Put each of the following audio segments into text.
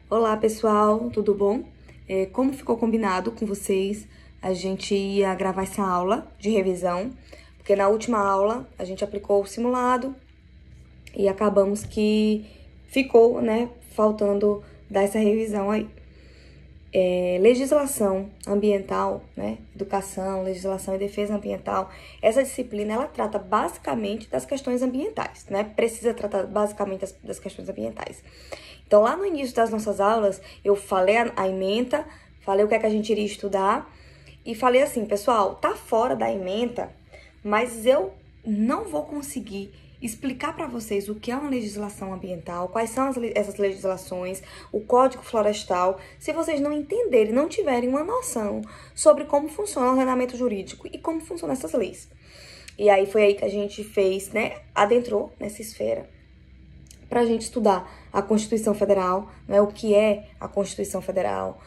Olá pessoal, tudo bom? Como ficou combinado com vocês, a gente ia gravar essa aula de revisão, porque na última aula a gente aplicou o simulado e acabamos que ficou, né, faltando dar essa revisão aí. Legislação ambiental, né, educação, legislação e defesa ambiental, essa disciplina ela trata basicamente das questões ambientais, né, precisa tratar basicamente das questões ambientais. Então, lá no início das nossas aulas, eu falei a ementa, falei o que é que a gente iria estudar e falei assim, pessoal, tá fora da ementa, mas eu não vou conseguir explicar para vocês o que é uma legislação ambiental, quais são essas legislações, o Código Florestal, se vocês não entenderem, não tiverem uma noção sobre como funciona o ordenamento jurídico e como funcionam essas leis. E aí foi aí que a gente fez, né, adentrou nessa esfera para a gente estudar a Constituição Federal, né, o que é a Constituição Federal.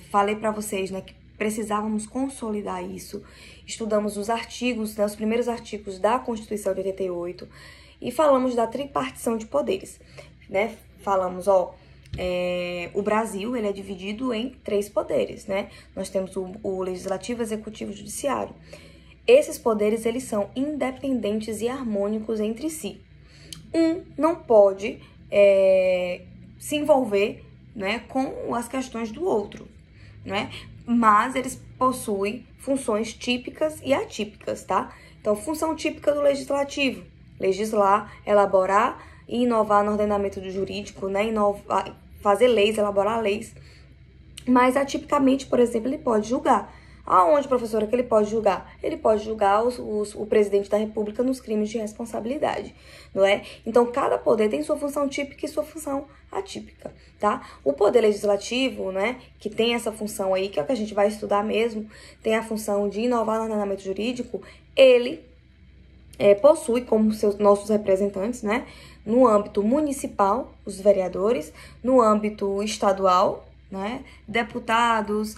Falei para vocês, né, que precisávamos consolidar isso. Estudamos os artigos, né, os primeiros artigos da Constituição de 88 e falamos da tripartição de poderes, né? Falamos, o Brasil, ele é dividido em 3 poderes, né? Nós temos o legislativo, executivo e judiciário. Esses poderes, eles são independentes e harmônicos entre si. Um não pode se envolver, né, com as questões do outro, né? Mas eles possuem funções típicas e atípicas, tá? Então, função típica do legislativo: legislar, elaborar e inovar no ordenamento do jurídico, né? Fazer leis, elaborar leis. Mas, atipicamente, por exemplo, ele pode julgar. Aonde, professora, que ele pode julgar? Ele pode julgar o presidente da República nos crimes de responsabilidade, não é? Então, cada poder tem sua função típica e sua função atípica, tá? O poder legislativo, né, que tem essa função aí, que é o que a gente vai estudar mesmo, tem a função de inovar no ordenamento jurídico, ele possui como nossos representantes, né, no âmbito municipal, os vereadores, no âmbito estadual, né, deputados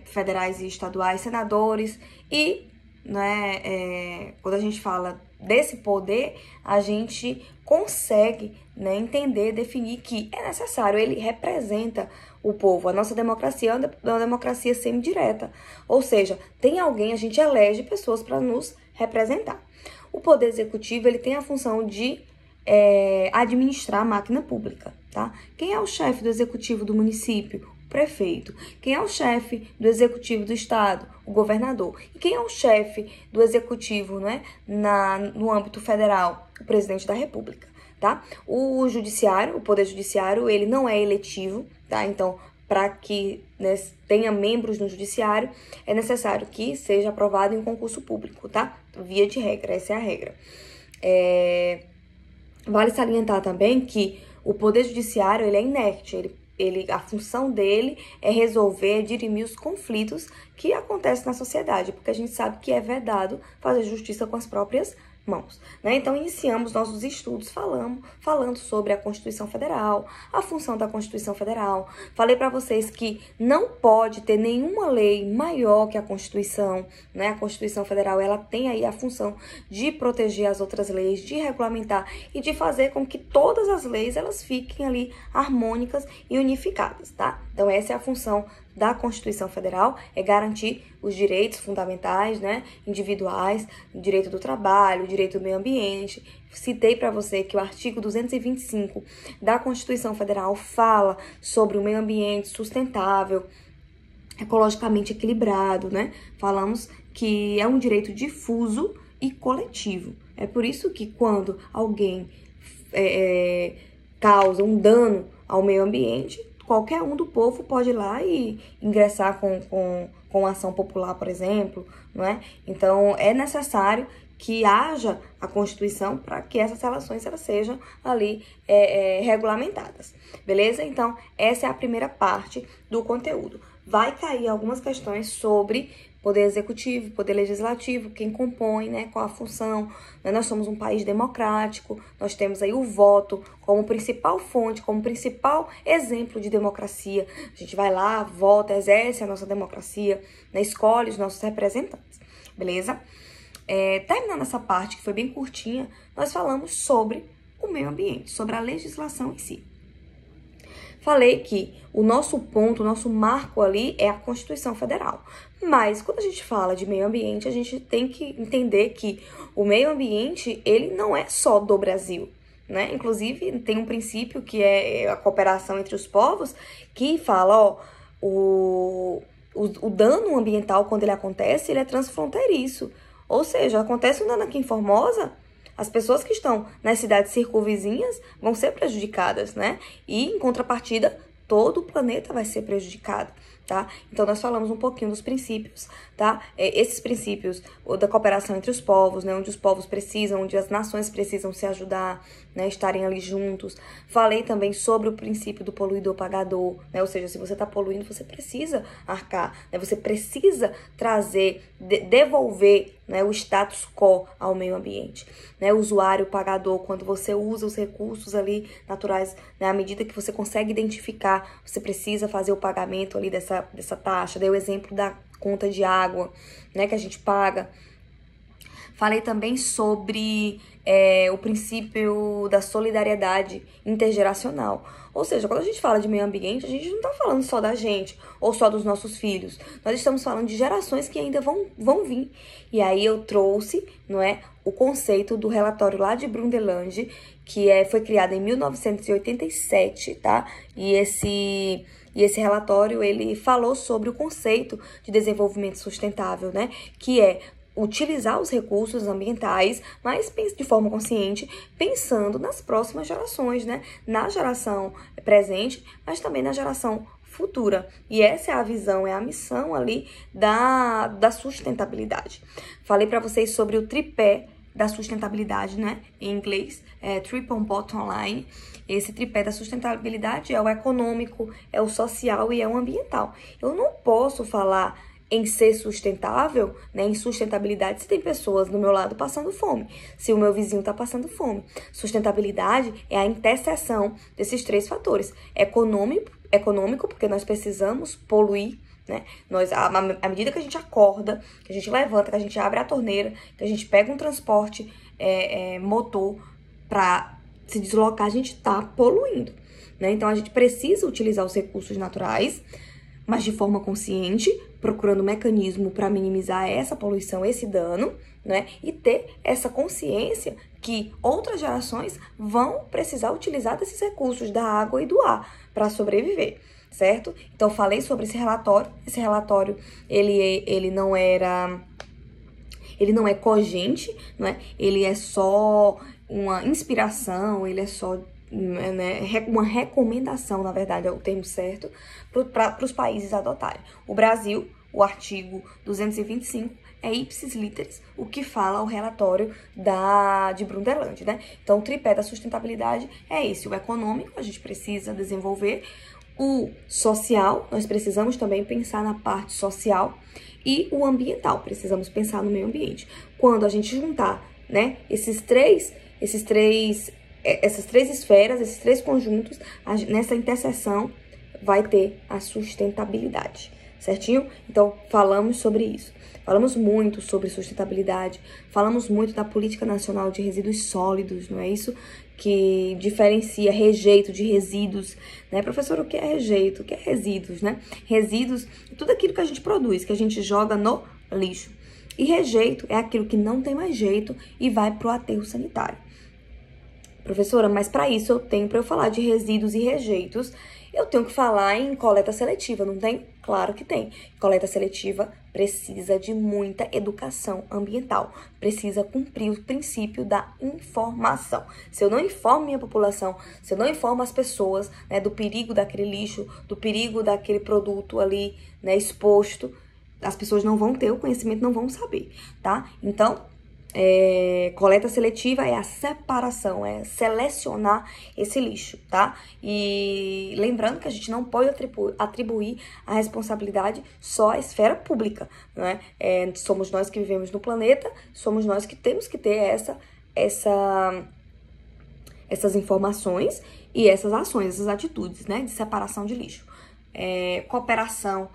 federais e estaduais, senadores e, né, quando a gente fala desse poder, a gente consegue, né, entender, definir que é necessário, ele representa o povo. A nossa democracia é uma democracia semidireta, ou seja, tem alguém, a gente elege pessoas para nos representar. O poder executivo, ele tem a função de administrar a máquina pública, tá? Quem é o chefe do executivo do município? O prefeito. Quem é o chefe do executivo do estado? O governador. E quem é o chefe do executivo, né, no âmbito federal? O presidente da república, tá? O judiciário, o poder judiciário, ele não é eletivo, tá? Então, para que, né, tenha membros no judiciário, é necessário que seja aprovado em concurso público, tá? Via de regra, essa é a regra. Vale salientar também que o poder judiciário, ele é inerte, a função dele é resolver, dirimir os conflitos que acontecem na sociedade, porque a gente sabe que é vedado fazer justiça com as próprias mãos, né? Então, iniciamos nossos estudos falando sobre a Constituição Federal, a função da Constituição Federal. Falei para vocês que não pode ter nenhuma lei maior que a Constituição, né? A Constituição Federal, ela tem aí a função de proteger as outras leis, de regulamentar e de fazer com que todas as leis, elas fiquem ali harmônicas e unificadas, tá? Então, essa é a função da Constituição Federal, é garantir os direitos fundamentais, né, individuais, o direito do trabalho, o direito do meio ambiente. Citei para você que o artigo 225 da Constituição Federal fala sobre o meio ambiente sustentável, ecologicamente equilibrado, né? Falamos que é um direito difuso e coletivo. É por isso que quando alguém causa um dano ao meio ambiente, qualquer um do povo pode ir lá e ingressar com ação popular, por exemplo, não é? Então, é necessário que haja a Constituição para que essas relações elas sejam ali regulamentadas, beleza? Então, essa é a primeira parte do conteúdo. Vai cair algumas questões sobre poder executivo, poder legislativo, quem compõe, né, qual a função. Nós somos um país democrático, nós temos aí o voto como principal fonte, como principal exemplo de democracia. A gente vai lá, vota, exerce a nossa democracia, né, escolhe os nossos representantes, beleza? Terminando essa parte, que foi bem curtinha, nós falamos sobre o meio ambiente, sobre a legislação em si. Falei que o nosso ponto, o nosso marco ali é a Constituição Federal. Mas quando a gente fala de meio ambiente, a gente tem que entender que o meio ambiente, ele não é só do Brasil, né? Inclusive, tem um princípio que é a cooperação entre os povos, que fala, ó, o dano ambiental, quando ele acontece, ele é transfronteiriço. Ou seja, acontece um dano aqui em Formosa, as pessoas que estão nas cidades circunvizinhas vão ser prejudicadas, né? E, em contrapartida, todo o planeta vai ser prejudicado, tá? Então, nós falamos um pouquinho dos princípios, tá? Esses princípios da cooperação entre os povos, né? Onde os povos precisam, onde as nações precisam se ajudar, né? Estarem ali juntos. Falei também sobre o princípio do poluidor-pagador, né? Ou seja, se você está poluindo, você precisa arcar, né? Você precisa trazer, devolver, né, o status quo ao meio ambiente, né? O usuário pagador, quando você usa os recursos ali naturais, né, à medida que você consegue identificar, você precisa fazer o pagamento ali dessa taxa. Dei o exemplo da conta de água, né, que a gente paga. Falei também sobre o princípio da solidariedade intergeracional. Ou seja, quando a gente fala de meio ambiente, a gente não está falando só da gente ou só dos nossos filhos. Nós estamos falando de gerações que ainda vão vir. E aí eu trouxe, não é, o conceito do relatório lá de Brundtland, que foi criado em 1987, tá? E esse relatório, ele falou sobre o conceito de desenvolvimento sustentável, né? Que é utilizar os recursos ambientais, mas de forma consciente, pensando nas próximas gerações, né? Na geração presente, mas também na geração futura. E essa é a visão, é a missão ali da sustentabilidade. Falei para vocês sobre o tripé da sustentabilidade, né? Em inglês, Triple Bottom Line. Esse tripé da sustentabilidade é o econômico, é o social e é o ambiental. Eu não posso falar em ser sustentável, né, em sustentabilidade, se tem pessoas do meu lado passando fome, se o meu vizinho está passando fome. Sustentabilidade é a interseção desses três fatores. Econômico, porque nós precisamos poluir, né? À medida que a gente acorda, que a gente levanta, que a gente abre a torneira, que a gente pega um transporte motor para se deslocar, a gente está poluindo, né? Então, a gente precisa utilizar os recursos naturais, mas de forma consciente, procurando um mecanismo para minimizar essa poluição, esse dano, né? E ter essa consciência que outras gerações vão precisar utilizar desses recursos da água e do ar para sobreviver, certo? Então, falei sobre esse relatório. Esse relatório, ele não é cogente, não é? Ele é só uma inspiração, ele é só, né, uma recomendação, na verdade, é o termo certo, para os países adotarem. O Brasil, o artigo 225, é ipsis literis, o que fala o relatório de Brundtland, né? Então, o tripé da sustentabilidade é esse. O econômico, a gente precisa desenvolver. O social, nós precisamos também pensar na parte social. E o ambiental, precisamos pensar no meio ambiente. Quando a gente juntar, né, essas três esferas, esses três conjuntos, nessa interseção vai ter a sustentabilidade, certinho? Então, falamos sobre isso. Falamos muito sobre sustentabilidade, falamos muito da Política Nacional de Resíduos Sólidos, não é isso? Que diferencia rejeito de resíduos, né? Professor, o que é rejeito? O que é resíduos, né? Resíduos é tudo aquilo que a gente produz, que a gente joga no lixo. E rejeito é aquilo que não tem mais jeito e vai pro aterro sanitário. Professora, mas para isso para eu falar de resíduos e rejeitos, eu tenho que falar em coleta seletiva, não tem? Claro que tem. Coleta seletiva precisa de muita educação ambiental, precisa cumprir o princípio da informação. Se eu não informo minha população, se eu não informo as pessoas, né, do perigo daquele lixo, do perigo daquele produto ali, né, exposto, as pessoas não vão ter o conhecimento, não vão saber, tá? Então, coleta seletiva é a separação, é selecionar esse lixo, tá? E lembrando que a gente não pode atribuir a responsabilidade só à esfera pública, né? Somos nós que vivemos no planeta, somos nós que temos que ter essas informações e essas ações, essas atitudes, né, de separação de lixo. Cooperação,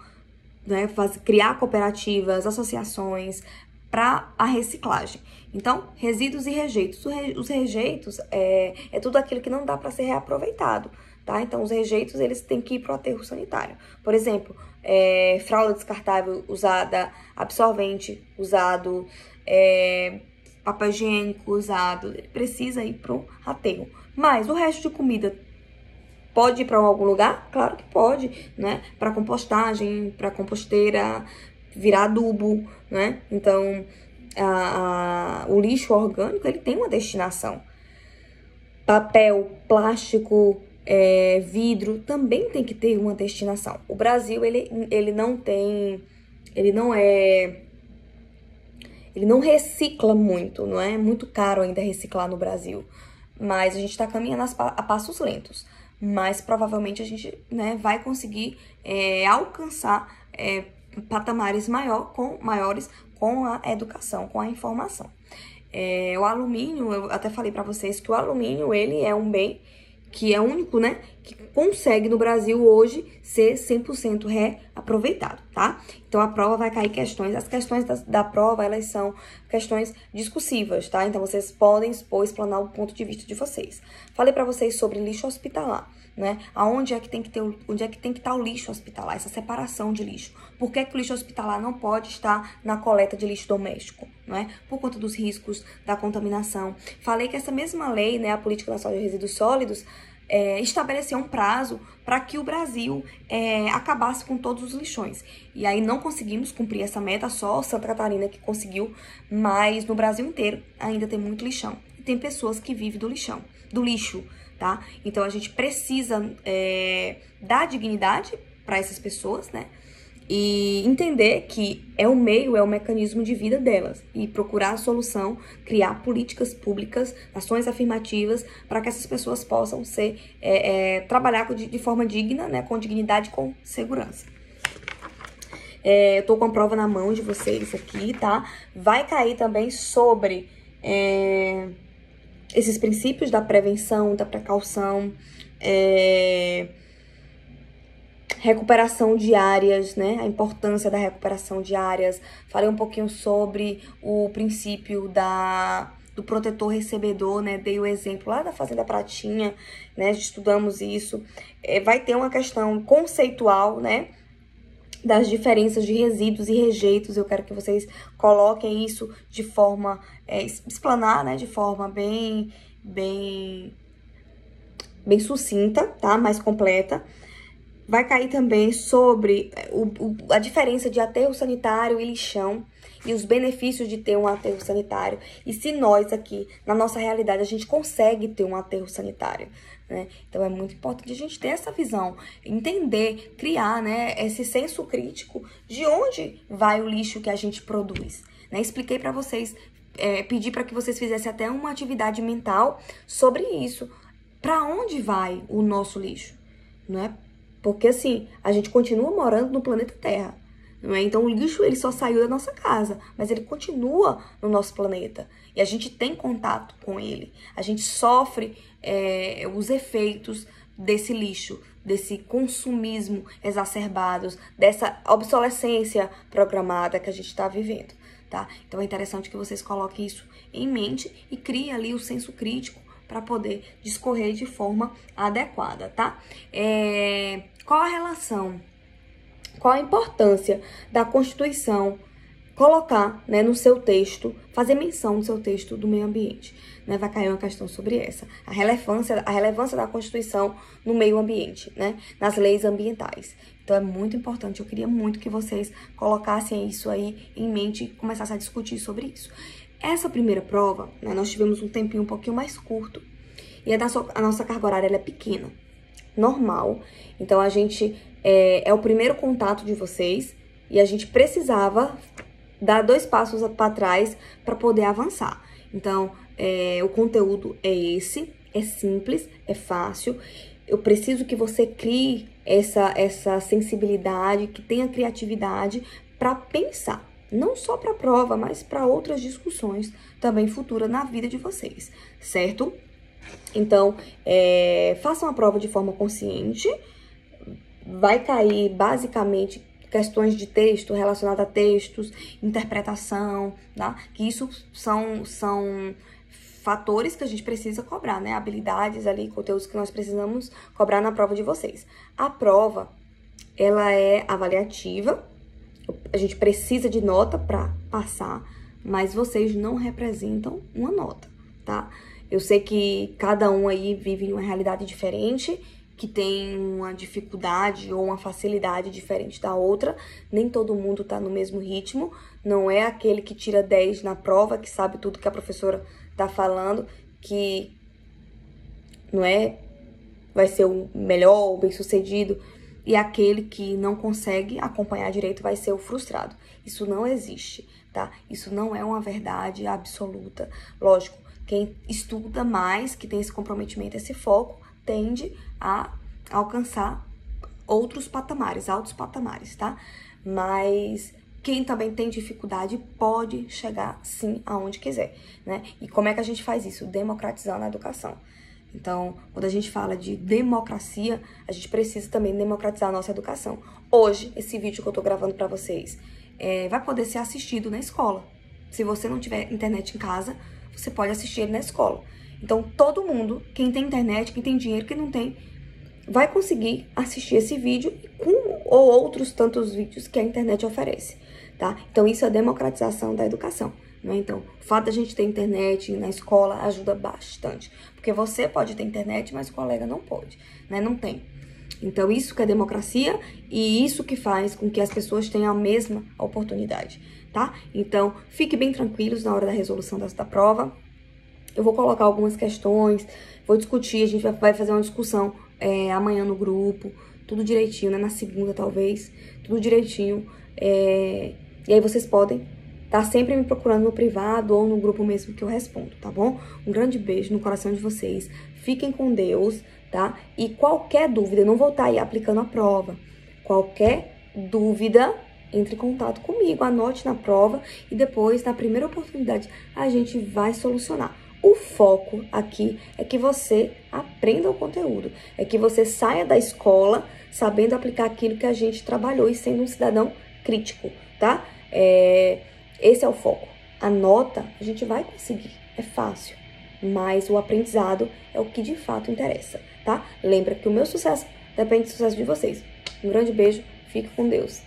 né, criar cooperativas, associações para a reciclagem. Então, resíduos e rejeitos. Os rejeitos é tudo aquilo que não dá para ser reaproveitado, tá? Então, os rejeitos, eles têm que ir para o aterro sanitário. Por exemplo, fralda descartável usada, absorvente usado, papel higiênico usado, ele precisa ir para o aterro. Mas o resto de comida pode ir para algum lugar? Claro que pode, né? Para compostagem, para composteira, virar adubo, né? Então, o lixo orgânico, ele tem uma destinação. Papel, plástico, vidro, também tem que ter uma destinação. O Brasil, ele não recicla muito, não é muito caro ainda reciclar no Brasil. Mas a gente está caminhando a passos lentos. Mas provavelmente a gente, né, vai conseguir alcançar patamares maiores com a educação, com a informação. O alumínio, eu até falei para vocês que o alumínio, ele é um bem que é único, né, que consegue no Brasil hoje ser 100% reaproveitado, tá? Então, a prova vai cair questões, as questões da prova, elas são questões discursivas, tá? Então, vocês podem explanar o ponto de vista de vocês. Falei pra vocês sobre lixo hospitalar, né? Onde é que tem que estar o lixo hospitalar, essa separação de lixo. Por que o lixo hospitalar não pode estar na coleta de lixo doméstico, né? Por conta dos riscos da contaminação. Falei que essa mesma lei, né, a Política Nacional de Resíduos Sólidos, estabeleceu um prazo para que o Brasil acabasse com todos os lixões. E aí não conseguimos cumprir essa meta, só Santa Catarina que conseguiu, mas no Brasil inteiro ainda tem muito lixão. E tem pessoas que vivem do lixo, tá? Então a gente precisa dar dignidade para essas pessoas, né? E entender que é o mecanismo de vida delas. E procurar a solução, criar políticas públicas, ações afirmativas, para que essas pessoas possam trabalhar de forma digna, né, com dignidade e com segurança. Eu tô com a prova na mão de vocês aqui, tá? Vai cair também sobre esses princípios da prevenção, da precaução, recuperação de áreas, né? A importância da recuperação de áreas. Falei um pouquinho sobre o princípio do protetor recebedor, né? Dei o exemplo lá da Fazenda Pratinha, né? Estudamos isso. Vai ter uma questão conceitual, né? Das diferenças de resíduos e rejeitos. Eu quero que vocês coloquem isso de forma, explanar, né? De forma bem sucinta, tá? Mais completa. Vai cair também sobre a diferença de aterro sanitário e lixão e os benefícios de ter um aterro sanitário. E se nós aqui, na nossa realidade, a gente consegue ter um aterro sanitário, né? Então, é muito importante a gente ter essa visão, entender, criar, né, esse senso crítico de onde vai o lixo que a gente produz, né? Expliquei para vocês, pedi para que vocês fizessem até uma atividade mental sobre isso. Para onde vai o nosso lixo, não é? Porque, assim, a gente continua morando no planeta Terra, não é? Então, o lixo, ele só saiu da nossa casa, mas ele continua no nosso planeta. E a gente tem contato com ele. A gente sofre os efeitos desse lixo, desse consumismo exacerbado, dessa obsolescência programada que a gente está vivendo, tá? Então, é interessante que vocês coloquem isso em mente e criem ali o senso crítico para poder discorrer de forma adequada, tá? Qual a relação, qual a importância da Constituição colocar, né, no seu texto, fazer menção no seu texto do meio ambiente, né? Vai cair uma questão sobre essa, a relevância da Constituição no meio ambiente, né? Nas leis ambientais. Então, é muito importante, eu queria muito que vocês colocassem isso aí em mente e começassem a discutir sobre isso. Essa primeira prova, né, nós tivemos um tempinho um pouquinho mais curto e a nossa carga horária ela é pequena, normal. Então, a gente é o primeiro contato de vocês e a gente precisava dar 2 passos para trás para poder avançar. Então, o conteúdo é esse, é simples, é fácil. Eu preciso que você crie essa sensibilidade, que tenha criatividade para pensar. Não só para a prova, mas para outras discussões também futuras na vida de vocês, certo? Então, façam a prova de forma consciente. Vai cair, basicamente, questões de texto relacionadas a textos, interpretação, tá? Que isso são fatores que a gente precisa cobrar, né? Habilidades ali, conteúdos que nós precisamos cobrar na prova de vocês. A prova, ela é avaliativa, a gente precisa de nota para passar, mas vocês não representam uma nota, tá? Eu sei que cada um aí vive em uma realidade diferente, que tem uma dificuldade ou uma facilidade diferente da outra, nem todo mundo tá no mesmo ritmo, não é aquele que tira 10 na prova, que sabe tudo que a professora tá falando, que não é, vai ser o melhor, o bem-sucedido, e aquele que não consegue acompanhar direito vai ser o frustrado. Isso não existe, tá? Isso não é uma verdade absoluta. Lógico, quem estuda mais, que tem esse comprometimento, esse foco, tende a alcançar outros patamares, altos patamares, tá? Mas quem também tem dificuldade pode chegar, sim, aonde quiser, né? E como é que a gente faz isso? Democratizando a educação. Então, quando a gente fala de democracia, a gente precisa também democratizar a nossa educação. Hoje, esse vídeo que eu tô gravando pra vocês vai poder ser assistido na escola. Se você não tiver internet em casa, você pode assistir ele na escola. Então, todo mundo, quem tem internet, quem tem dinheiro, quem não tem, vai conseguir assistir esse vídeo ou outros tantos vídeos que a internet oferece, tá? Então, isso é a democratização da educação, né? Então, o fato da gente ter internet na escola ajuda bastante. Porque você pode ter internet, mas o colega não pode, né? Não tem. Então, isso que é democracia e isso que faz com que as pessoas tenham a mesma oportunidade, tá? Então, fique bem tranquilos na hora da resolução da prova. Eu vou colocar algumas questões, vou discutir, a gente vai fazer uma discussão amanhã no grupo, tudo direitinho, né? Na segunda, talvez, tudo direitinho. E aí vocês podem estar sempre me procurando no privado ou no grupo mesmo que eu respondo, tá bom? Um grande beijo no coração de vocês. Fiquem com Deus, tá? E qualquer dúvida, eu não vou estar aí aplicando a prova. Qualquer dúvida, entre em contato comigo, anote na prova e depois, na primeira oportunidade, a gente vai solucionar. O foco aqui é que você aprenda o conteúdo, é que você saia da escola sabendo aplicar aquilo que a gente trabalhou e sendo um cidadão crítico, tá? Esse é o foco. A nota a gente vai conseguir, é fácil, mas o aprendizado é o que de fato interessa, tá? Lembra que o meu sucesso depende do sucesso de vocês. Um grande beijo, fique com Deus.